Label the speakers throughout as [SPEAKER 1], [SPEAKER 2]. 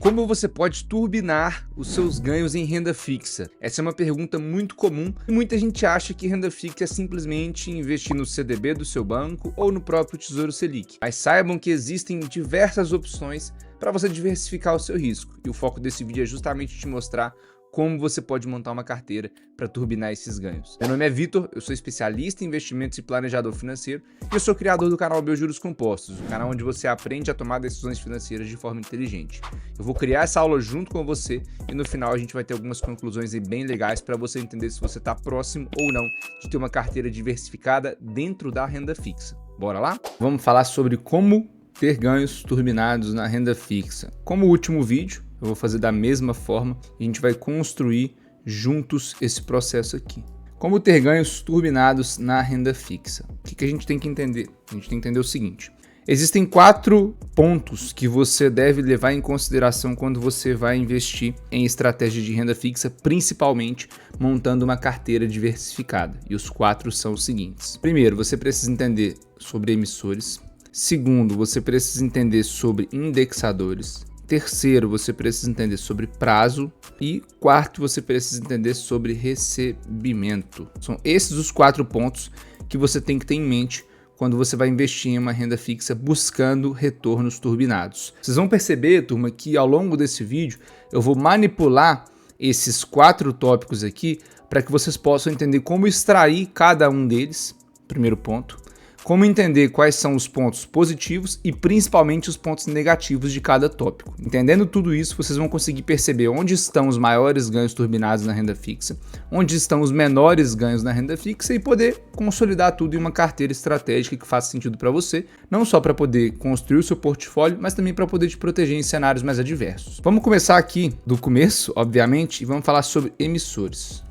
[SPEAKER 1] Como você pode turbinar os seus ganhos em renda fixa? Essa é uma pergunta muito comum e muita gente acha que renda fixa é simplesmente investir no CDB do seu banco ou no próprio Tesouro Selic. Mas saibam que existem diversas opções para você diversificar o seu risco. E o foco desse vídeo é justamente te mostrar como você pode montar uma carteira para turbinar esses ganhos. Meu nome é Vitor, eu sou especialista em investimentos e planejador financeiro e eu sou criador do canal Biojuros Compostos, o canal onde você aprende a tomar decisões financeiras de forma inteligente. Eu vou criar essa aula junto com você e no final a gente vai ter algumas conclusões aí bem legais para você entender se você está próximo ou não de ter uma carteira diversificada dentro da renda fixa. Bora lá? Vamos falar sobre como ter ganhos turbinados na renda fixa. Como o último vídeo, eu vou fazer da mesma forma e a gente vai construir juntos esse processo aqui. Como ter ganhos turbinados na renda fixa? O que a gente tem que entender? A gente tem que entender o seguinte. Existem 4 pontos que você deve levar em consideração quando você vai investir em estratégia de renda fixa, principalmente montando uma carteira diversificada. E os 4 são os seguintes. Primeiro, você precisa entender sobre emissores. Segundo, você precisa entender sobre indexadores. Terceiro, você precisa entender sobre prazo. E quarto, você precisa entender sobre recebimento. São esses os 4 pontos que você tem que ter em mente quando você vai investir em uma renda fixa buscando retornos turbinados. Vocês vão perceber, turma, que ao longo desse vídeo eu vou manipular esses 4 tópicos aqui para que vocês possam entender como extrair cada um deles, primeiro ponto. Como entender quais são os pontos positivos e principalmente os pontos negativos de cada tópico. Entendendo tudo isso, vocês vão conseguir perceber onde estão os maiores ganhos turbinados na renda fixa, onde estão os menores ganhos na renda fixa e poder consolidar tudo em uma carteira estratégica que faça sentido para você, não só para poder construir o seu portfólio, mas também para poder te proteger em cenários mais adversos. Vamos começar aqui do começo, obviamente, e vamos falar sobre emissores.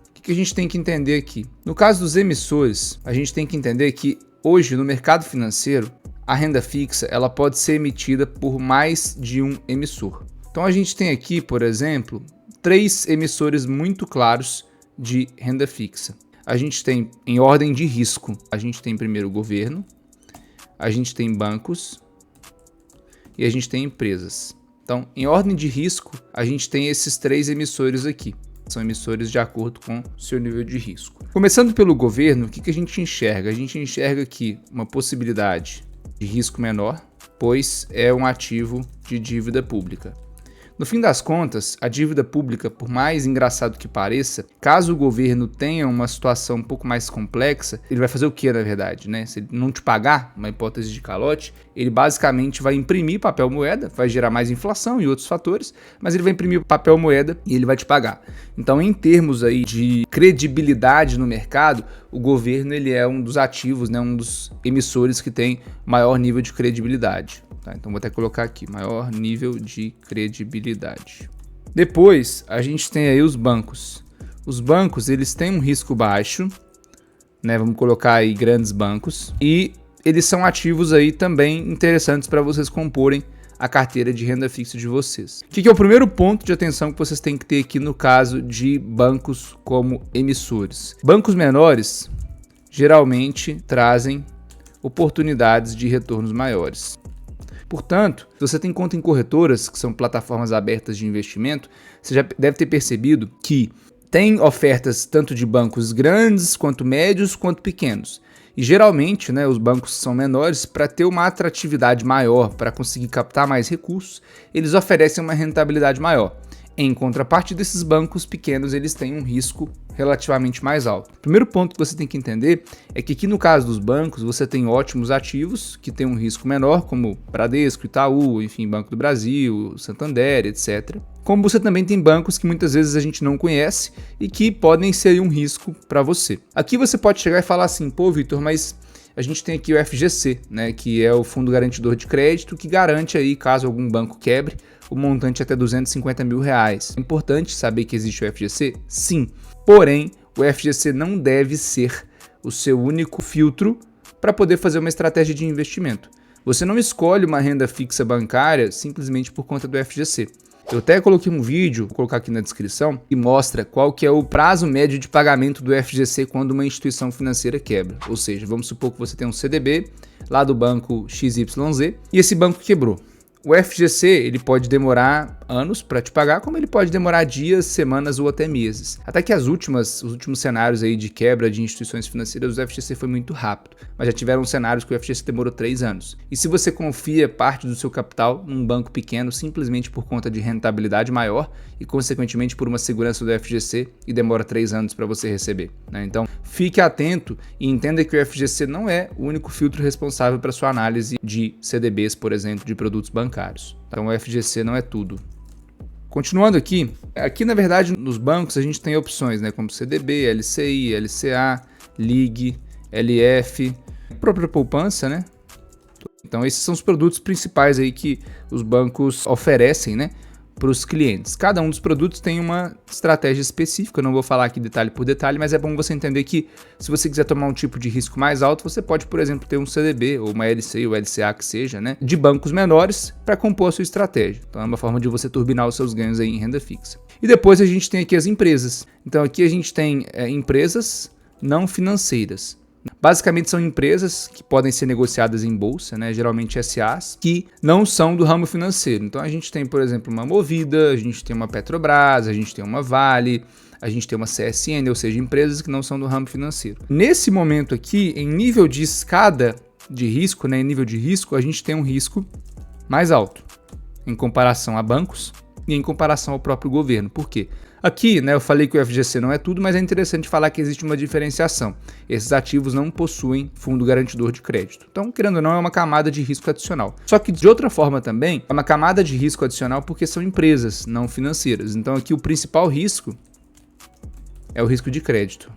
[SPEAKER 1] O que a gente tem que entender aqui? No caso dos emissores, a gente tem que entender que hoje, no mercado financeiro, a renda fixa ela pode ser emitida por mais de um emissor. Então a gente tem aqui, por exemplo, 3 emissores muito claros de renda fixa. A gente tem, em ordem de risco, a gente tem primeiro o governo, a gente tem bancos e a gente tem empresas. Então, em ordem de risco, a gente tem esses 3 emissores aqui. São emissores de acordo com o seu nível de risco. Começando pelo governo, o que a gente enxerga? A gente enxerga aqui uma possibilidade de risco menor, pois é um ativo de dívida pública. No fim das contas, a dívida pública, por mais engraçado que pareça, caso o governo tenha uma situação um pouco mais complexa, ele vai fazer o que, na verdade, né? Se ele não te pagar, uma hipótese de calote, ele basicamente vai imprimir papel moeda, vai gerar mais inflação e outros fatores, mas ele vai imprimir papel moeda e ele vai te pagar. Então, em termos aí de credibilidade no mercado, o governo ele é um dos ativos, né? Um dos emissores que tem maior nível de credibilidade. Tá, então vou até colocar aqui, maior nível de credibilidade. Depois, a gente tem aí os bancos. Os bancos, eles têm um risco baixo, né? Vamos colocar aí grandes bancos. E eles são ativos aí também interessantes para vocês comporem a carteira de renda fixa de vocês. O que é o primeiro ponto de atenção que vocês têm que ter aqui no caso de bancos como emissores? Bancos menores geralmente trazem oportunidades de retornos maiores. Portanto, se você tem conta em corretoras, que são plataformas abertas de investimento, você já deve ter percebido que tem ofertas tanto de bancos grandes, quanto médios, quanto pequenos. E geralmente, né, os bancos são menores, para ter uma atratividade maior, para conseguir captar mais recursos, eles oferecem uma rentabilidade maior. Em contraparte desses bancos pequenos, eles têm um risco relativamente mais alto. O primeiro ponto que você tem que entender é que aqui no caso dos bancos, você tem ótimos ativos que têm um risco menor, como Bradesco, Itaú, enfim, Banco do Brasil, Santander, etc. Como você também tem bancos que muitas vezes a gente não conhece e que podem ser um risco para você. Aqui você pode chegar e falar assim, pô, Vitor, mas a gente tem aqui o FGC, né, que é o Fundo Garantidor de Crédito, que garante aí, caso algum banco quebre, o montante até R$250 mil. É importante saber que existe o FGC? Sim. Porém, o FGC não deve ser o seu único filtro para poder fazer uma estratégia de investimento. Você não escolhe uma renda fixa bancária simplesmente por conta do FGC. Eu até coloquei um vídeo, vou colocar aqui na descrição, que mostra qual que é o prazo médio de pagamento do FGC quando uma instituição financeira quebra. Ou seja, vamos supor que você tem um CDB lá do banco XYZ e esse banco quebrou. O FGC ele pode demorar anos para te pagar, como ele pode demorar dias, semanas ou até meses. Até que os últimos cenários aí de quebra de instituições financeiras, o FGC foi muito rápido, mas já tiveram cenários que o FGC demorou 3 anos. E se você confia parte do seu capital num banco pequeno simplesmente por conta de rentabilidade maior e consequentemente por uma segurança do FGC e demora 3 anos para você receber, né? Então fique atento e entenda que o FGC não é o único filtro responsável para sua análise de CDBs, por exemplo, de produtos bancários. Então o FGC não é tudo. Continuando aqui na verdade nos bancos a gente tem opções, né, como CDB, LCI, LCA, LIG, LF, a própria poupança, né? Então esses são os produtos principais aí que os bancos oferecem, né, para os clientes. Cada um dos produtos tem uma estratégia específica, eu não vou falar aqui detalhe por detalhe, mas é bom você entender que se você quiser tomar um tipo de risco mais alto, você pode, por exemplo, ter um CDB ou uma LCI ou LCA que seja, né, de bancos menores para compor a sua estratégia. Então é uma forma de você turbinar os seus ganhos aí em renda fixa. E depois a gente tem aqui as empresas. Então aqui a gente tem empresas não financeiras. Basicamente são empresas que podem ser negociadas em bolsa, né, geralmente SAs, que não são do ramo financeiro. Então a gente tem, por exemplo, uma Movida, a gente tem uma Petrobras, a gente tem uma Vale, a gente tem uma CSN, ou seja, empresas que não são do ramo financeiro. Nesse momento aqui, em nível de escada de risco, né, em nível de risco, a gente tem um risco mais alto em comparação a bancos e em comparação ao próprio governo. Por quê? Aqui, né, eu falei que o FGC não é tudo, mas é interessante falar que existe uma diferenciação. Esses ativos não possuem fundo garantidor de crédito. Então, querendo ou não, é uma camada de risco adicional. Só que, de outra forma também, é uma camada de risco adicional porque são empresas não financeiras. Então, aqui o principal risco é o risco de crédito.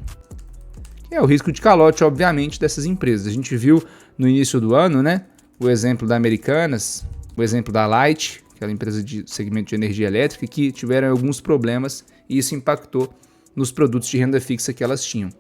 [SPEAKER 1] É o risco de calote, obviamente, dessas empresas. A gente viu no início do ano, né, o exemplo da Americanas, o exemplo da Light, aquela empresa de segmento de energia elétrica, que tiveram alguns problemas e isso impactou nos produtos de renda fixa que elas tinham.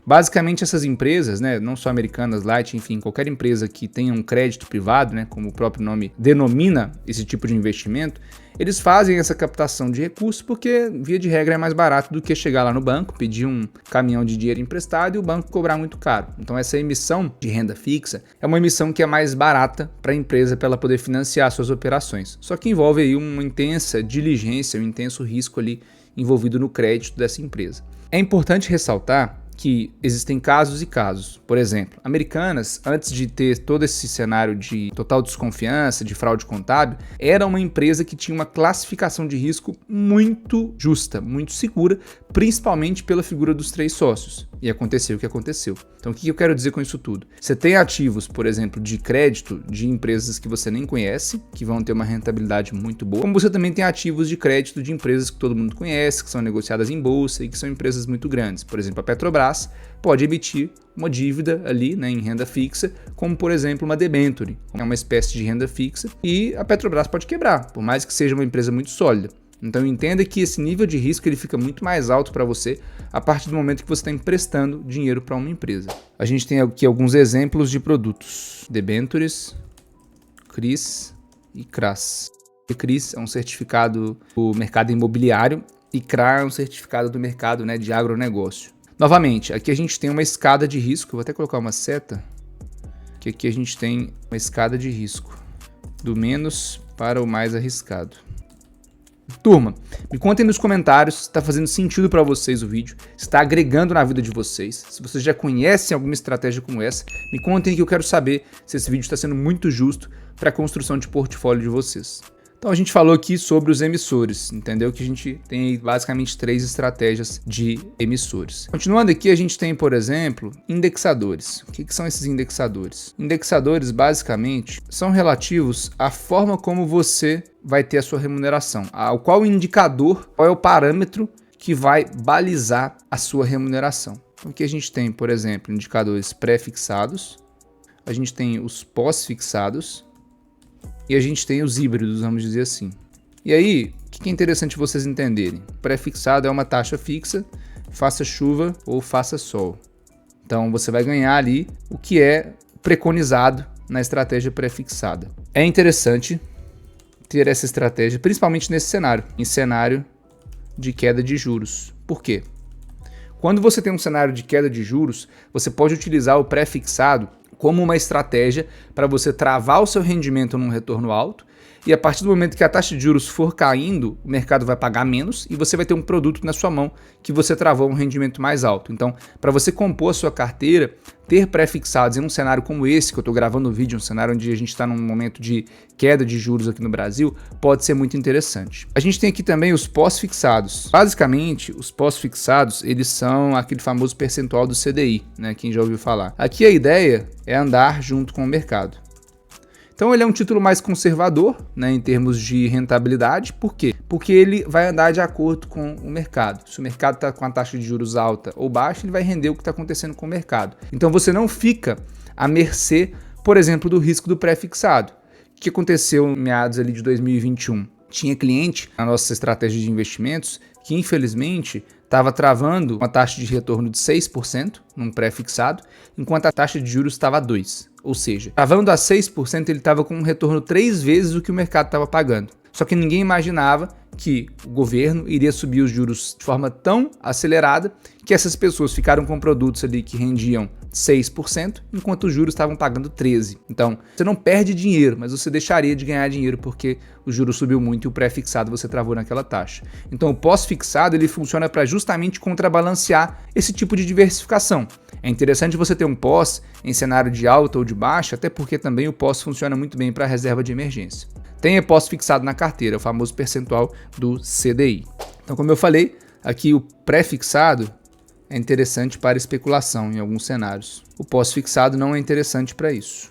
[SPEAKER 1] Basicamente essas empresas, né, não só Americanas, Light, enfim, qualquer empresa que tenha um crédito privado, né, como o próprio nome denomina esse tipo de investimento, eles fazem essa captação de recursos porque, via de regra, é mais barato do que chegar lá no banco, pedir um caminhão de dinheiro emprestado e o banco cobrar muito caro. Então essa emissão de renda fixa é uma emissão que é mais barata para a empresa para ela poder financiar suas operações. Só que envolve aí uma intensa diligência, um intenso risco ali envolvido no crédito dessa empresa. É importante ressaltar que existem casos e casos. Por exemplo, Americanas, antes de ter todo esse cenário de total desconfiança, de fraude contábil, era uma empresa que tinha uma classificação de risco muito justa, muito segura, principalmente pela figura dos 3 sócios. E aconteceu o que aconteceu. Então o que eu quero dizer com isso tudo? Você tem ativos, por exemplo, de crédito de empresas que você nem conhece, que vão ter uma rentabilidade muito boa, como você também tem ativos de crédito de empresas que todo mundo conhece, que são negociadas em bolsa e que são empresas muito grandes. Por exemplo, a Petrobras pode emitir uma dívida ali, né, em renda fixa, como por exemplo uma debenture, é uma espécie de renda fixa, e a Petrobras pode quebrar, por mais que seja uma empresa muito sólida. Então entenda que esse nível de risco ele fica muito mais alto para você a partir do momento que você está emprestando dinheiro para uma empresa. A gente tem aqui alguns exemplos de produtos: debentures, CRIs e CRAs. O CRIs é um certificado do mercado imobiliário e CRA é um certificado do mercado, né, de agronegócio. Novamente, aqui a gente tem uma escada de risco, vou até colocar uma seta, que aqui a gente tem uma escada de risco, do menos para o mais arriscado. Turma, me contem nos comentários se está fazendo sentido para vocês o vídeo, se está agregando na vida de vocês, se vocês já conhecem alguma estratégia como essa, me contem que eu quero saber se esse vídeo está sendo muito justo para a construção de portfólio de vocês. Então a gente falou aqui sobre os emissores, entendeu? Que a gente tem basicamente 3 estratégias de emissores. Continuando aqui, a gente tem, por exemplo, indexadores. O que são esses indexadores? Indexadores, basicamente, são relativos à forma como você vai ter a sua remuneração. Qual o indicador, qual é o parâmetro que vai balizar a sua remuneração. Então aqui a gente tem, por exemplo, indicadores pré-fixados, a gente tem os pós-fixados, e a gente tem os híbridos, vamos dizer assim. E aí, o que é interessante vocês entenderem? Pré-fixado é uma taxa fixa, faça chuva ou faça sol. Então você vai ganhar ali o que é preconizado na estratégia pré-fixada. É interessante ter essa estratégia, principalmente nesse cenário, em cenário de queda de juros. Por quê? Quando você tem um cenário de queda de juros, você pode utilizar o pré-fixado como uma estratégia para você travar o seu rendimento num retorno alto e a partir do momento que a taxa de juros for caindo, o mercado vai pagar menos e você vai ter um produto na sua mão que você travou um rendimento mais alto. Então, para você compor a sua carteira, ter pré-fixados em um cenário como esse, que eu estou gravando o vídeo, um cenário onde a gente está num momento de queda de juros aqui no Brasil, pode ser muito interessante. A gente tem aqui também os pós-fixados. Basicamente, os pós-fixados, eles são aquele famoso percentual do CDI, né? Quem já ouviu falar. Aqui a ideia é andar junto com o mercado. Então ele é um título mais conservador, né, em termos de rentabilidade. Por quê? Porque ele vai andar de acordo com o mercado. Se o mercado está com a taxa de juros alta ou baixa, ele vai render o que está acontecendo com o mercado. Então você não fica à mercê, por exemplo, do risco do pré-fixado. O que aconteceu em meados ali de 2021? Tinha cliente na nossa estratégia de investimentos que infelizmente estava travando uma taxa de retorno de 6% num pré-fixado, enquanto a taxa de juros estava a 2%. Ou seja, travando a 6%, ele estava com um retorno 3 vezes o que o mercado estava pagando. Só que ninguém imaginava que o governo iria subir os juros de forma tão acelerada que essas pessoas ficaram com produtos ali que rendiam 6%, enquanto os juros estavam pagando 13%. Então, você não perde dinheiro, mas você deixaria de ganhar dinheiro porque o juro subiu muito e o pré-fixado você travou naquela taxa. Então, o pós-fixado ele funciona para justamente contrabalancear esse tipo de diversificação. É interessante você ter um pós em cenário de alta ou de baixa, até porque também o pós funciona muito bem para reserva de emergência. Tenha pós-fixado na carteira, o famoso percentual do CDI. Então, como eu falei, aqui o pré-fixado é interessante para especulação em alguns cenários. O pós-fixado não é interessante para isso,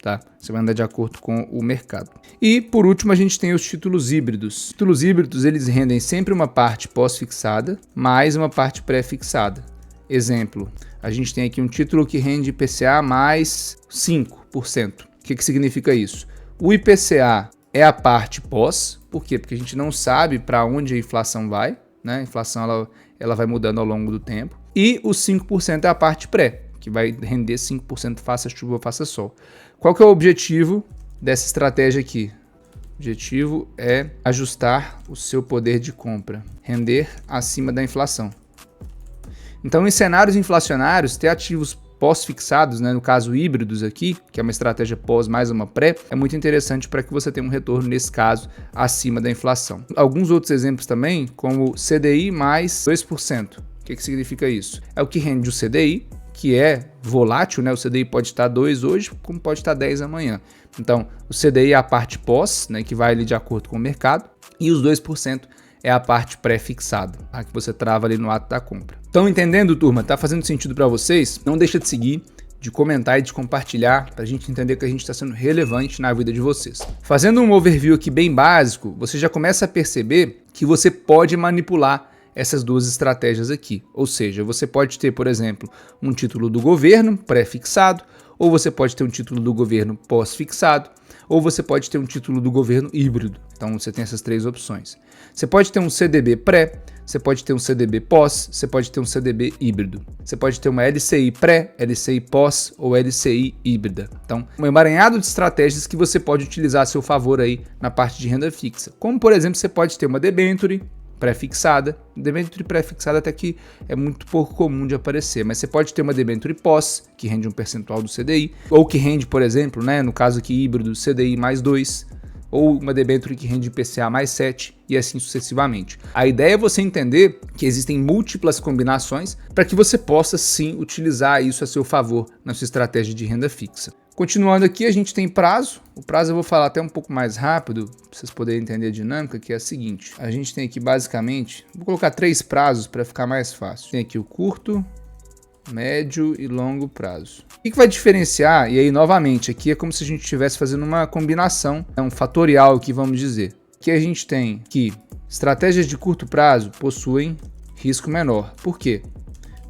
[SPEAKER 1] tá? Você vai andar de acordo com o mercado. E, por último, a gente tem os títulos híbridos. Os títulos híbridos, eles rendem sempre uma parte pós-fixada, mais uma parte pré-fixada. Exemplo, a gente tem aqui um título que rende IPCA mais 5%. O que significa isso? O IPCA é a parte pós, por quê? Porque a gente não sabe para onde a inflação vai, né? A inflação ela vai mudando ao longo do tempo. E os 5% é a parte pré, que vai render 5% faça chuva ou faça sol. Qual que é o objetivo dessa estratégia aqui? O objetivo é ajustar o seu poder de compra, render acima da inflação. Então, em cenários inflacionários, ter ativos pós-fixados, né, no caso híbridos aqui, que é uma estratégia pós mais uma pré, é muito interessante para que você tenha um retorno, nesse caso, acima da inflação. Alguns outros exemplos também, como CDI mais 2%. O que significa isso? É o que rende o CDI, que é volátil, né? O CDI pode estar 2 hoje, como pode estar 10 amanhã. Então, o CDI é a parte pós, né, que vai ali de acordo com o mercado, e os 2% é a parte pré-fixada, a que você trava ali no ato da compra. Estão entendendo, turma? Tá fazendo sentido para vocês? Não deixa de seguir, de comentar e de compartilhar para a gente entender que a gente está sendo relevante na vida de vocês. Fazendo um overview aqui bem básico, você já começa a perceber que você pode manipular essas duas estratégias aqui. Ou seja, você pode ter, por exemplo, um título do governo pré-fixado, ou você pode ter um título do governo pós-fixado, ou você pode ter um título do governo híbrido. Então você tem essas três opções. Você pode ter um CDB pré, você pode ter um CDB pós, você pode ter um CDB híbrido. Você pode ter uma LCI pré, LCI pós ou LCI híbrida. Então, um emaranhado de estratégias que você pode utilizar a seu favor aí na parte de renda fixa. Como, por exemplo, você pode ter uma debenture pré-fixada. Debenture pré-fixada até que é muito pouco comum de aparecer, mas você pode ter uma debenture pós, que rende um percentual do CDI, ou que rende, por exemplo, né, no caso aqui híbrido, CDI mais 2, ou uma debenture que rende IPCA mais 7 e assim sucessivamente. A ideia é você entender que existem múltiplas combinações para que você possa sim utilizar isso a seu favor na sua estratégia de renda fixa. Continuando aqui, a gente tem prazo. O prazo eu vou falar até um pouco mais rápido, para vocês poderem entender a dinâmica, que é a seguinte. A gente tem aqui basicamente, vou colocar 3 prazos para ficar mais fácil. Tem aqui o curto, médio e longo prazo. O que vai diferenciar? E aí, novamente, aqui é como se a gente estivesse fazendo uma combinação, um fatorial aqui, vamos dizer. Que a gente tem que estratégias de curto prazo possuem risco menor. Por quê?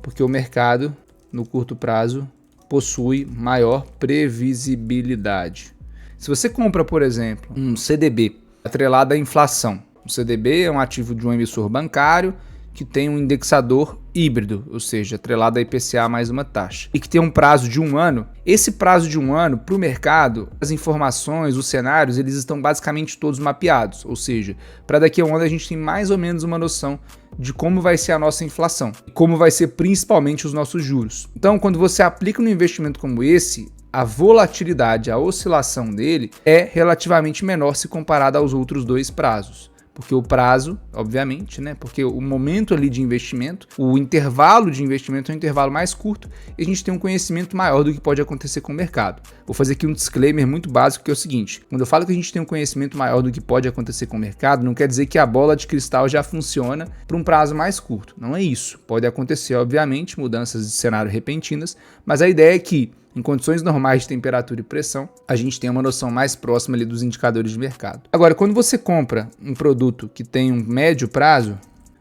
[SPEAKER 1] Porque o mercado, no curto prazo, possui maior previsibilidade. Se você compra, por exemplo, um CDB atrelado à inflação, o CDB é um ativo de um emissor bancário que tem um indexador híbrido, ou seja, atrelado a IPCA mais uma taxa, e que tem um prazo de 1 ano. Esse prazo de 1 ano, para o mercado, as informações, os cenários, eles estão basicamente todos mapeados, ou seja, para daqui a 1 ano a gente tem mais ou menos uma noção de como vai ser a nossa inflação, e como vai ser principalmente os nossos juros. Então, quando você aplica um investimento como esse, a volatilidade, a oscilação dele é relativamente menor se comparada aos outros dois prazos. Porque o prazo, obviamente, né? Porque o momento ali de investimento, o intervalo de investimento é um intervalo mais curto e a gente tem um conhecimento maior do que pode acontecer com o mercado. Vou fazer aqui um disclaimer muito básico que é o seguinte: quando eu falo que a gente tem um conhecimento maior do que pode acontecer com o mercado, não quer dizer que a bola de cristal já funciona para um prazo mais curto. Não é isso. Pode acontecer, obviamente, mudanças de cenário repentinas, mas a ideia é que em condições normais de temperatura e pressão, a gente tem uma noção mais próxima ali dos indicadores de mercado. Agora, quando você compra um produto que tem um médio prazo,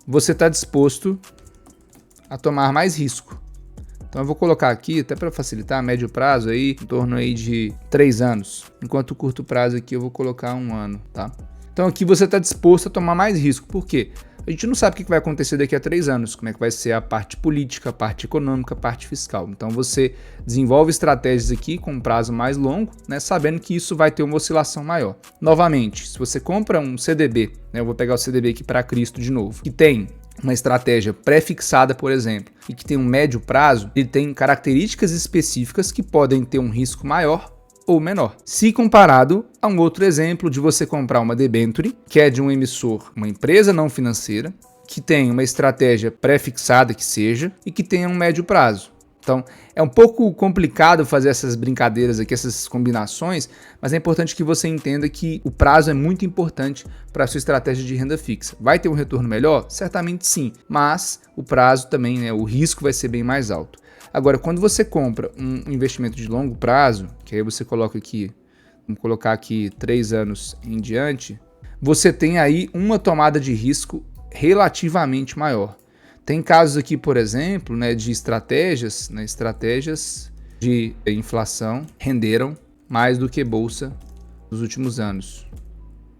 [SPEAKER 1] você está disposto a tomar mais risco. Então eu vou colocar aqui, até para facilitar, médio prazo aí, em torno aí de 3 anos. Enquanto o curto prazo aqui eu vou colocar 1 ano, tá? Então aqui você está disposto a tomar mais risco. Por quê? A gente não sabe o que vai acontecer daqui a 3 anos, como é que vai ser a parte política, a parte econômica, a parte fiscal. Então você desenvolve estratégias aqui com um prazo mais longo, né, sabendo que isso vai ter uma oscilação maior. Novamente, se você compra um CDB, né, eu vou pegar o CDB aqui para Cristo de novo, que tem uma estratégia pré-fixada, por exemplo, e que tem um médio prazo, ele tem características específicas que podem ter um risco maior ou menor, se comparado a um outro exemplo de você comprar uma debenture, que é de um emissor, uma empresa não financeira, que tem uma estratégia pré-fixada que seja e que tenha um médio prazo. Então, é um pouco complicado fazer essas brincadeiras aqui, essas combinações, mas é importante que você entenda que o prazo é muito importante para a sua estratégia de renda fixa. Vai ter um retorno melhor? Certamente sim, mas o prazo também, né, o risco vai ser bem mais alto. Agora, quando você compra um investimento de longo prazo, que aí você coloca aqui, vamos colocar aqui 3 anos em diante, você tem aí uma tomada de risco relativamente maior. Tem casos aqui, por exemplo, né, de estratégias de inflação renderam mais do que bolsa nos últimos anos.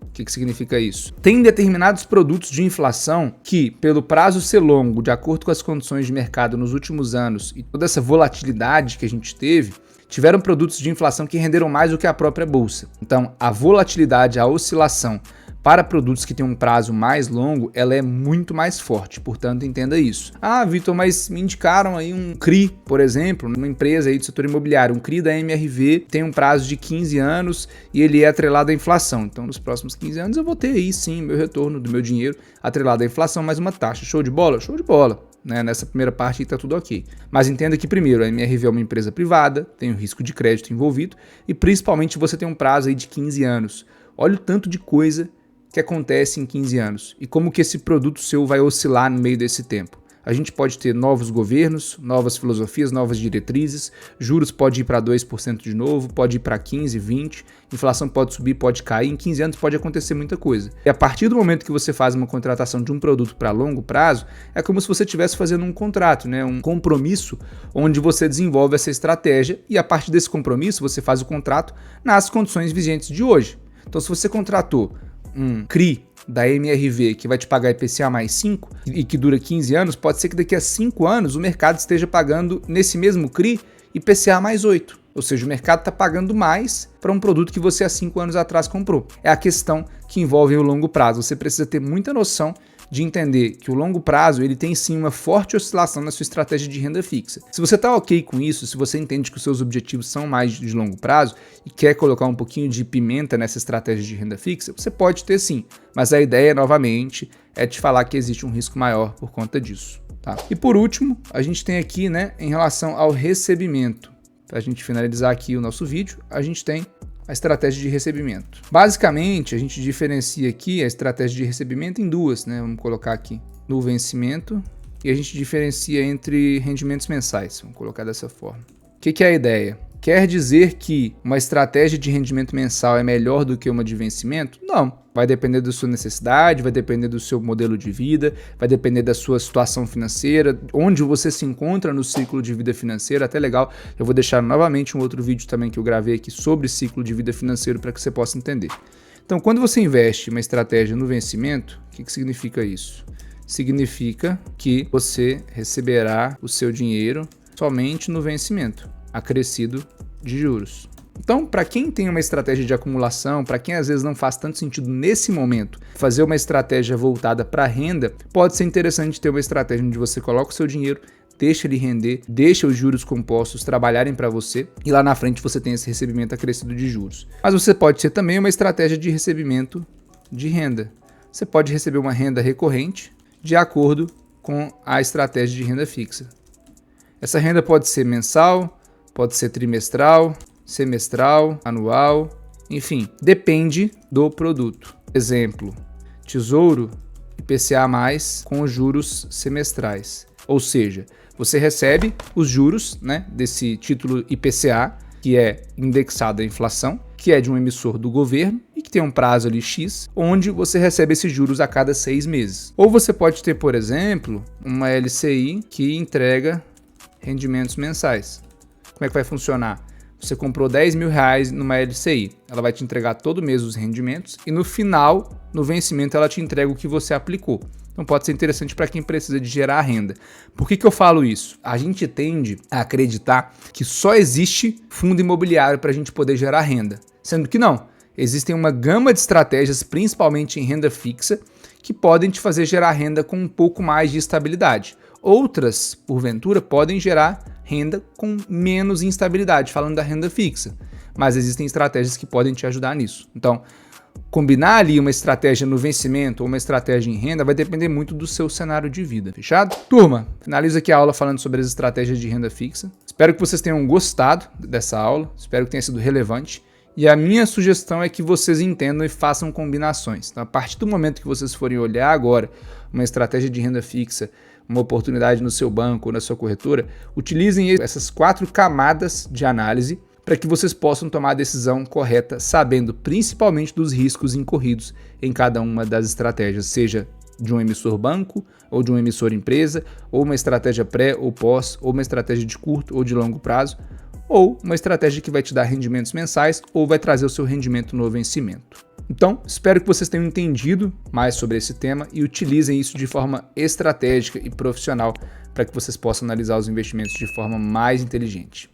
[SPEAKER 1] O que significa isso? Tem determinados produtos de inflação que, pelo prazo ser longo, de acordo com as condições de mercado nos últimos anos e toda essa volatilidade que a gente teve, tiveram produtos de inflação que renderam mais do que a própria bolsa. Então, a volatilidade, a oscilação para produtos que têm um prazo mais longo, ela é muito mais forte, portanto, entenda isso. Ah, Vitor, mas me indicaram aí um CRI, por exemplo, numa empresa aí do setor imobiliário, um CRI da MRV, tem um prazo de 15 anos e ele é atrelado à inflação. Então, nos próximos 15 anos eu vou ter aí sim meu retorno do meu dinheiro atrelado à inflação, mais uma taxa. Show de bola? Show de bola. Né? Nessa primeira parte aí tá tudo ok. Mas entenda que primeiro, a MRV é uma empresa privada, tem o risco de crédito envolvido e principalmente você tem um prazo aí de 15 anos. Olha o tanto de coisa que acontece em 15 anos e como que esse produto seu vai oscilar no meio desse tempo. A gente pode ter novos governos, novas filosofias, novas diretrizes, juros pode ir para 2% de novo, pode ir para 15%, 20%, inflação pode subir, pode cair, em 15 anos pode acontecer muita coisa. E a partir do momento que você faz uma contratação de um produto para longo prazo, é como se você estivesse fazendo um contrato, né? Um compromisso onde você desenvolve essa estratégia e a partir desse compromisso você faz o contrato nas condições vigentes de hoje. Então se você contratou um CRI da MRV que vai te pagar IPCA mais 5 e que dura 15 anos, pode ser que daqui a 5 anos o mercado esteja pagando nesse mesmo CRI IPCA mais 8. Ou seja, o mercado está pagando mais para um produto que você há 5 anos atrás comprou. É a questão que envolve o longo prazo. Você precisa ter muita noção de entender que o longo prazo ele tem sim uma forte oscilação na sua estratégia de renda fixa. Se você está ok com isso, se você entende que os seus objetivos são mais de longo prazo e quer colocar um pouquinho de pimenta nessa estratégia de renda fixa, você pode ter sim, mas a ideia, novamente, é te falar que existe um risco maior por conta disso. Tá? E por último, a gente tem aqui, né, em relação ao recebimento. Para a gente finalizar aqui o nosso vídeo, a gente tem a estratégia de recebimento. Basicamente, a gente diferencia aqui a estratégia de recebimento em duas, né? Vamos colocar aqui no vencimento e a gente diferencia entre rendimentos mensais. Vamos colocar dessa forma. O que é a ideia? Quer dizer que uma estratégia de rendimento mensal é melhor do que uma de vencimento? Não. Vai depender da sua necessidade, vai depender do seu modelo de vida, vai depender da sua situação financeira, onde você se encontra no ciclo de vida financeira. Até legal, eu vou deixar novamente um outro vídeo também que eu gravei aqui sobre ciclo de vida financeiro para que você possa entender. Então, quando você investe uma estratégia no vencimento, o que significa isso? Significa que você receberá o seu dinheiro somente no vencimento, acrescido de juros. Então, para quem tem uma estratégia de acumulação, para quem às vezes não faz tanto sentido nesse momento fazer uma estratégia voltada para renda, pode ser interessante ter uma estratégia onde você coloca o seu dinheiro deixa ele render, deixa os juros compostos trabalharem para você e lá na frente você tem esse recebimento acrescido de juros. Mas você pode ser também uma estratégia de recebimento de renda. Você pode receber uma renda recorrente de acordo com a estratégia de renda fixa. Essa renda pode ser mensal, pode ser trimestral, semestral, anual, enfim, depende do produto. Exemplo, Tesouro IPCA+, com os juros semestrais. Ou seja, você recebe os juros, né, desse título IPCA, que é indexado à inflação, que é de um emissor do governo e que tem um prazo ali X, onde você recebe esses juros a cada 6 meses. Ou você pode ter, por exemplo, uma LCI que entrega rendimentos mensais. Como é que vai funcionar? Você comprou 10 mil reais numa LCI, ela vai te entregar todo mês os rendimentos e no final, no vencimento, ela te entrega o que você aplicou. Então pode ser interessante para quem precisa de gerar renda. Por que eu falo isso? A gente tende a acreditar que só existe fundo imobiliário para a gente poder gerar renda, sendo que não. Existem uma gama de estratégias, principalmente em renda fixa, que podem te fazer gerar renda com um pouco mais de estabilidade. Outras, porventura, podem gerar renda com menos instabilidade, falando da renda fixa. Mas existem estratégias que podem te ajudar nisso. Então, combinar ali uma estratégia no vencimento ou uma estratégia em renda vai depender muito do seu cenário de vida, fechado? Turma, finalizo aqui a aula falando sobre as estratégias de renda fixa. Espero que vocês tenham gostado dessa aula, espero que tenha sido relevante. E a minha sugestão é que vocês entendam e façam combinações. Então, a partir do momento que vocês forem olhar agora uma estratégia de renda fixa, uma oportunidade no seu banco ou na sua corretora, utilizem essas 4 camadas de análise para que vocês possam tomar a decisão correta, sabendo principalmente dos riscos incorridos em cada uma das estratégias, seja de um emissor banco, ou de um emissor empresa, ou uma estratégia pré ou pós, ou uma estratégia de curto ou de longo prazo, ou uma estratégia que vai te dar rendimentos mensais ou vai trazer o seu rendimento no vencimento. Então, espero que vocês tenham entendido mais sobre esse tema e utilizem isso de forma estratégica e profissional para que vocês possam analisar os investimentos de forma mais inteligente.